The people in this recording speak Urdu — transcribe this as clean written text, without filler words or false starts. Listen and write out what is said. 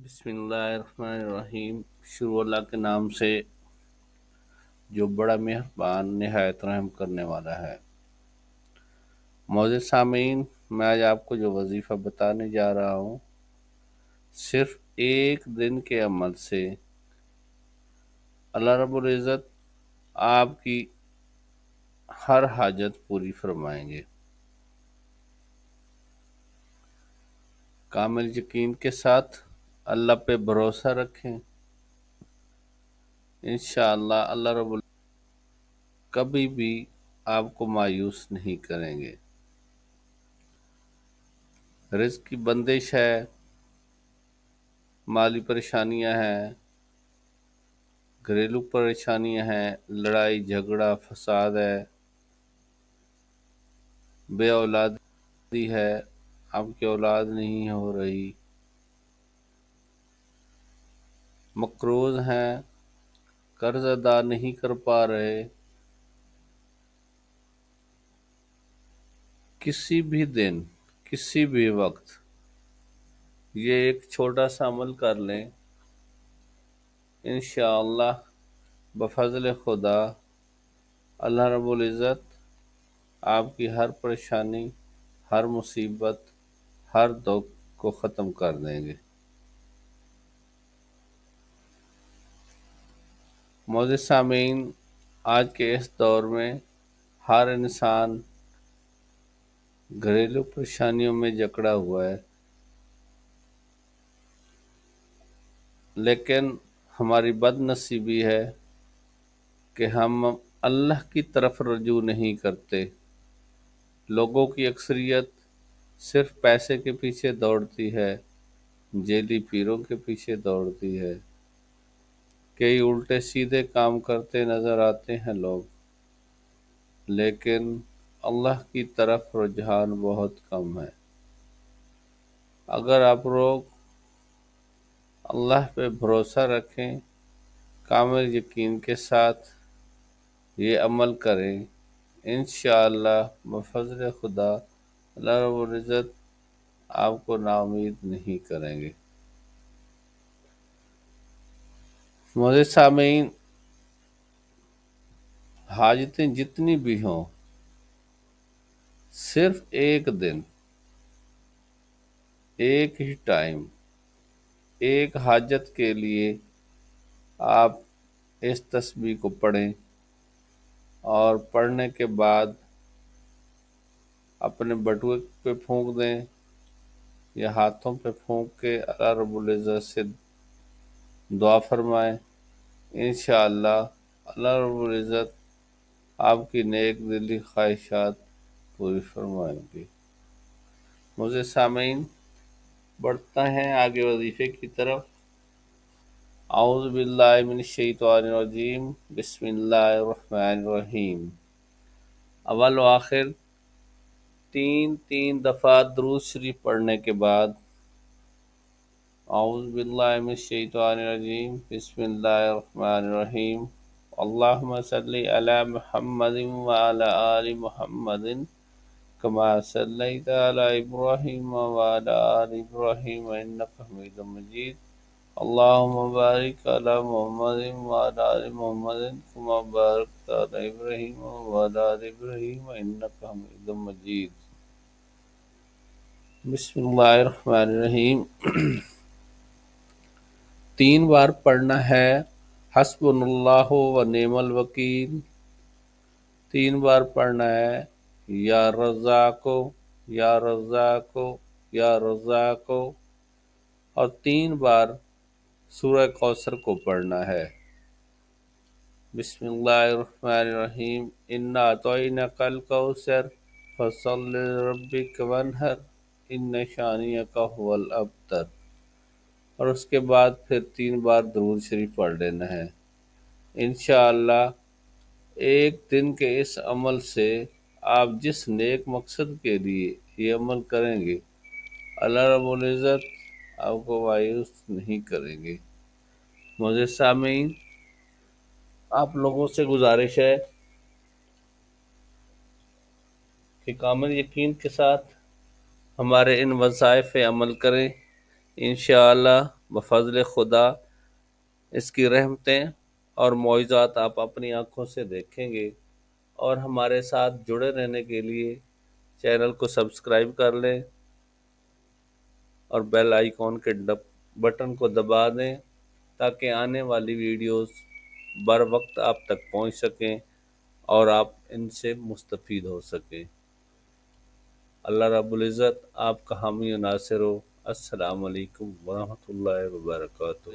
بسم اللہ الرحمن الرحیم۔ شروع اللہ کے نام سے جو بڑا مہربان نہایت رحم کرنے والا ہے۔ معزز سامعین، میں آج آپ کو جو وظیفہ بتانے جا رہا ہوں، صرف ایک دن کے عمل سے اللہ رب العزت آپ کی ہر حاجت پوری فرمائیں گے۔ کامل یقین کے ساتھ اللہ پہ بھروسہ رکھیں، انشاءاللہ اللہ رب العزت کبھی بھی آپ کو مایوس نہیں کریں گے۔ رزق کی بندش ہے، مالی پریشانیاں ہیں، گھریلو پریشانیاں ہیں، لڑائی جھگڑا فساد ہے، بے اولادی ہے، آپ کی اولاد نہیں ہو رہی، مقروض ہیں، قرض ادا نہیں کر پا رہے، کسی بھی دن کسی بھی وقت یہ ایک چھوٹا سا عمل کر لیں، انشاءاللہ بفضل خدا اللہ رب العزت آپ کی ہر پریشانی، ہر مصیبت، ہر دکھ کو ختم کر دیں گے۔ معزز سامعین، آج کے اس دور میں ہر انسان گھریلو پریشانیوں میں جکڑا ہوا ہے، لیکن ہماری بد نصیبی ہے کہ ہم اللہ کی طرف رجوع نہیں کرتے۔ لوگوں کی اکثریت صرف پیسے کے پیچھے دوڑتی ہے، جیلی پیروں کے پیچھے دوڑتی ہے، کئی الٹے سیدھے کام کرتے نظر آتے ہیں لوگ، لیکن اللہ کی طرف رجحان بہت کم ہے۔ اگر آپ لوگ اللہ پہ بھروسہ رکھیں، کامل یقین کے ساتھ یہ عمل کریں، انشاءاللہ بفضل خدا اللہ رب العزت آپ کو نا امید نہیں کریں گے۔ معزز سامعین، حاجتیں جتنی بھی ہوں، صرف ایک دن، ایک ہی ٹائم، ایک حاجت کے لیے آپ اس تسبیح کو پڑھیں، اور پڑھنے کے بعد اپنے بٹوے پہ پھونک دیں یا ہاتھوں پہ پھونک کے اللہ رب العزت سے دعا فرمائیں، انشاءاللہ اللہ رب العزت آپ کی نیک دلی خواہشات پوری فرمائیں گے۔ معزز سامعین، بڑھتا ہیں آگے وظیفے کی طرف۔ اعوذ باللہ من الشیطان الرجیم، بسم اللہ الرحمن الرحیم۔ اول و آخر تین دفعہ درود شریف پڑھنے کے بعد اعوذ باللہ من الشیطان الرجیم، بسم اللہ الرحمن الرحیم، اللہم صلی علی محمد وعلی آل محمد کما صلیت علی ابراہیم وعلی آل ابراہیم انک حمید مجید، اللہم بارک علی محمد وعلی آل محمد کما بارکت علی ابراہیم وعلی آل ابراہیم انک حمید مجید۔ بسم اللہ الرحمن الرحیم۔ 3 بار پڑھنا ہے حسبنا اللہ و نعم الوکیل، 3 بار پڑھنا ہے یا رزاقو یا رزاقو یا رزاقو، اور 3 بار سورہ کوثر کو پڑھنا ہے۔ بسم اللہ الرحمن الرحیم، انا اعطیناک الکوثر فصل لربک وانحر ان شانئک هو الابتر، اور اس کے بعد پھر 3 بار درود شریف پڑھ لینا ہے۔ انشاءاللہ ایک دن کے اس عمل سے آپ جس نیک مقصد کے لیے یہ عمل کریں گے، اللہ رب العزت آپ کو مایوس نہیں کریں گے۔ معزز سامعین، آپ لوگوں سے گزارش ہے کہ کامل یقین کے ساتھ ہمارے ان وظائف پہ عمل کریں، انشاءاللہ بفضل خدا اس کی رحمتیں اور معجزات آپ اپنی آنکھوں سے دیکھیں گے۔ اور ہمارے ساتھ جڑے رہنے کے لیے چینل کو سبسکرائب کر لیں اور بیل آئیکن کے بٹن کو دبا دیں تاکہ آنے والی ویڈیوز بر وقت آپ تک پہنچ سکیں اور آپ ان سے مستفید ہو سکیں۔ اللہ رب العزت آپ کا حامی و ناصر ہو۔ السلام علیکم ورحمۃ اللہ وبرکاتہ۔